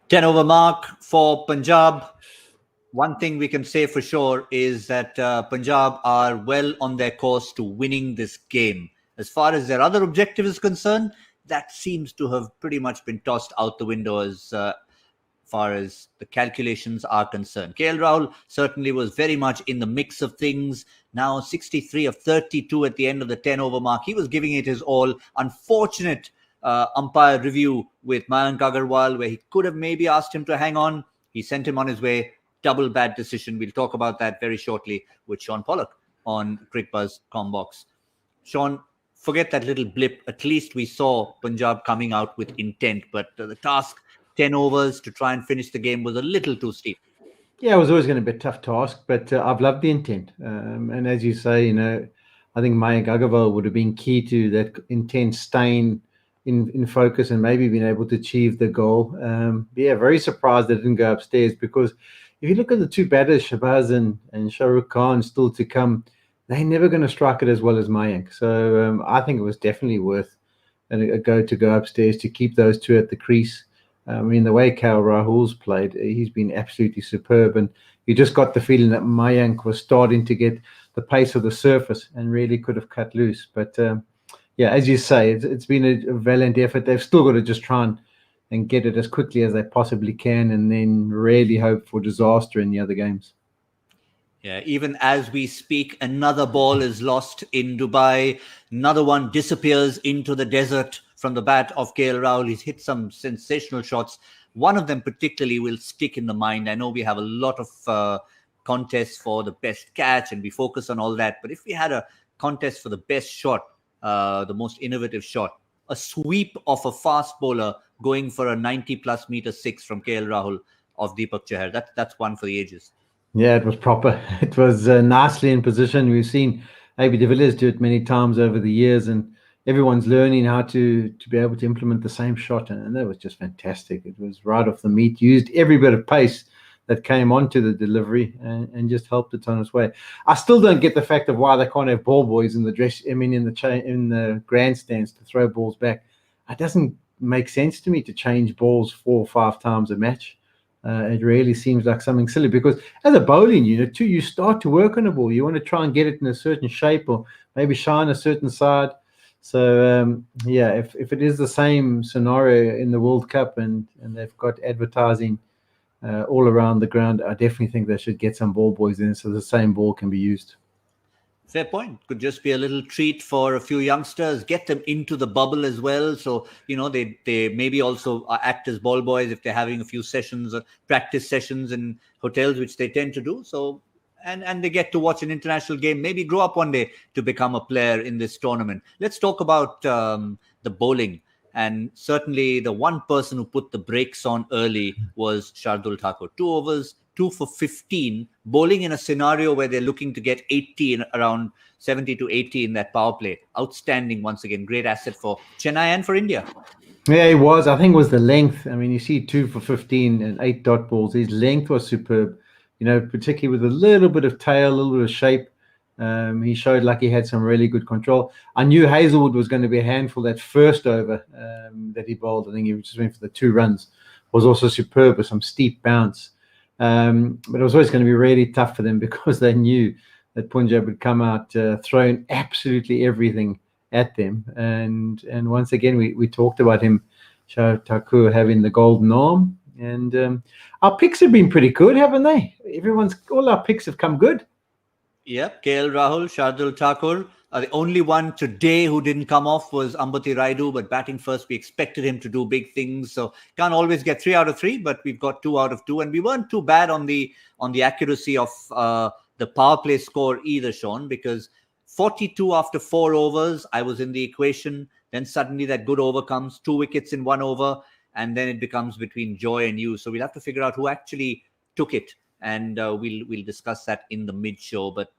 10 over mark for Punjab. One thing we can say for sure is that Punjab are well on their course to winning this game. As far as their other objective is concerned, that seems to have pretty much been tossed out the window as far as the calculations are concerned. KL Rahul certainly was very much in the mix of things. Now 63 of 32 at the end of the 10 over mark. He was giving it his all. Unfortunate umpire review with Mayank Agarwal, where he could have maybe asked him to hang on. He sent him on his way. Double bad decision. We'll talk about that very shortly with Shaun Pollock on Cricbuzz Comm Box. Shaun, forget that little blip. At least we saw Punjab coming out with intent, but the task, 10 overs to try and finish the game, was a little too steep. Yeah, it was always going to be a tough task, but I've loved the intent. And as you say, I think Mayank Agarwal would have been key to that intent staying in focus and maybe being able to achieve the goal. Very surprised that it didn't go upstairs, because if you look at the two batters, Shabazz and Shah Rukh Khan, still to come, they're never going to strike it as well as Mayank. So I think it was definitely worth a go upstairs to keep those two at the crease. I mean, the way KL Rahul's played, he's been absolutely superb. And you just got the feeling that Mayank was starting to get the pace of the surface and really could have cut loose. But, as you say, it's been a valiant effort. They've still got to just try and get it as quickly as they possibly can, and then really hope for disaster in the other games. Yeah, even as we speak, another ball is lost in Dubai. Another one disappears into the desert from the bat of KL Rahul. He's hit some sensational shots. One of them particularly will stick in the mind. I know we have a lot of contests for the best catch and we focus on all that. But if we had a contest for the best shot, the most innovative shot, a sweep of a fast bowler going for a 90-plus meter six from KL Rahul of Deepak Chahar, that's one for the ages. Yeah, it was proper. It was nicely in position. We've seen AB de Villiers do it many times over the years, and everyone's learning how to be able to implement the same shot, and that was just fantastic. It was right off the meat, used every bit of pace that came onto the delivery and just helped it on its way. I still don't get the fact of why they can't have ball boys in the grandstands to throw balls back. It doesn't make sense to me to change balls 4 or 5 times a match. It really seems like something silly, because as a bowling unit too, you start to work on a ball. You want to try and get it in a certain shape or maybe shine a certain side. So, if it is the same scenario in the World Cup and they've got advertising all around the ground, I definitely think they should get some ball boys in so the same ball can be used. Fair point. Could just be a little treat for a few youngsters, get them into the bubble as well. So, they maybe also act as ball boys if they're having a few sessions or practice sessions in hotels, which they tend to do. So, and they get to watch an international game, maybe grow up one day to become a player in this tournament. Let's talk about the bowling. And certainly the one person who put the brakes on early was Shardul Thakur. 2 overs, 2 for 15, bowling in a scenario where they're looking to get 80 around 70 to 80 in that power play. Outstanding once again. Great asset for Chennai and for India. Yeah, it was. I think it was the length. I mean, you see 2 for 15 and 8 dot balls. His length was superb, particularly with a little bit of tail, a little bit of shape. He showed like he had some really good control. I knew Hazelwood was going to be a handful. That first over that he bowled, I think he just went for the 2 runs, was also superb with some steep bounce. But it was always going to be really tough for them because they knew that Punjab would come out throwing absolutely everything at them. And once again, we talked about him, Shah Thakur, having the golden arm. And our picks have been pretty good, haven't they? All our picks have come good. Yep, KL Rahul, Shardul Thakur. The only one today who didn't come off was Ambati Raidu, but batting first, we expected him to do big things. So can't always get 3 out of 3, but we've got 2 out of 2. And we weren't too bad on the accuracy of the power play score either, Shaun, because 42 after 4 overs, I was in the equation. Then suddenly that good over comes, 2 wickets in 1 over, and then it becomes between Joy and you. So we'll have to figure out who actually took it. And we'll discuss that in the mid-show. But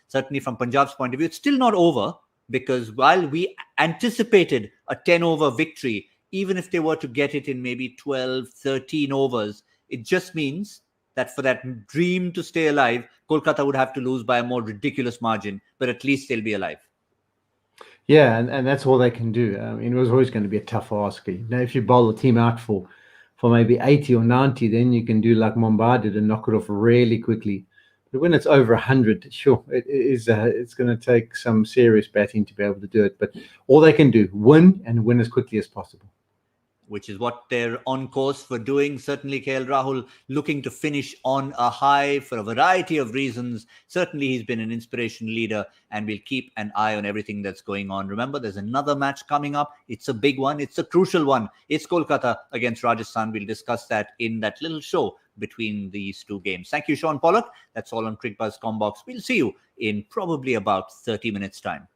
certainly from Punjab's point of view, it's still not over, because while we anticipated a 10-over victory, even if they were to get it in maybe 12, 13 overs, it just means that for that dream to stay alive, Kolkata would have to lose by a more ridiculous margin, but at least they'll be alive. Yeah, and that's all they can do. It was always going to be a tough ask. If you bowl the team out for for maybe 80 or 90, then you can do like Mumbai did and knock it off really quickly. But when it's over 100, sure, it's going to take some serious batting to be able to do it. But all they can do, win and win as quickly as possible. Which is what they're on course for doing. Certainly, KL Rahul looking to finish on a high for a variety of reasons. Certainly, he's been an inspiration leader, and we'll keep an eye on everything that's going on. Remember, there's another match coming up. It's a big one. It's a crucial one. It's Kolkata against Rajasthan. We'll discuss that in that little show between these two games. Thank you, Shaun Pollock. That's all on Cricbuzz Comm Box. We'll see you in probably about 30 minutes' time.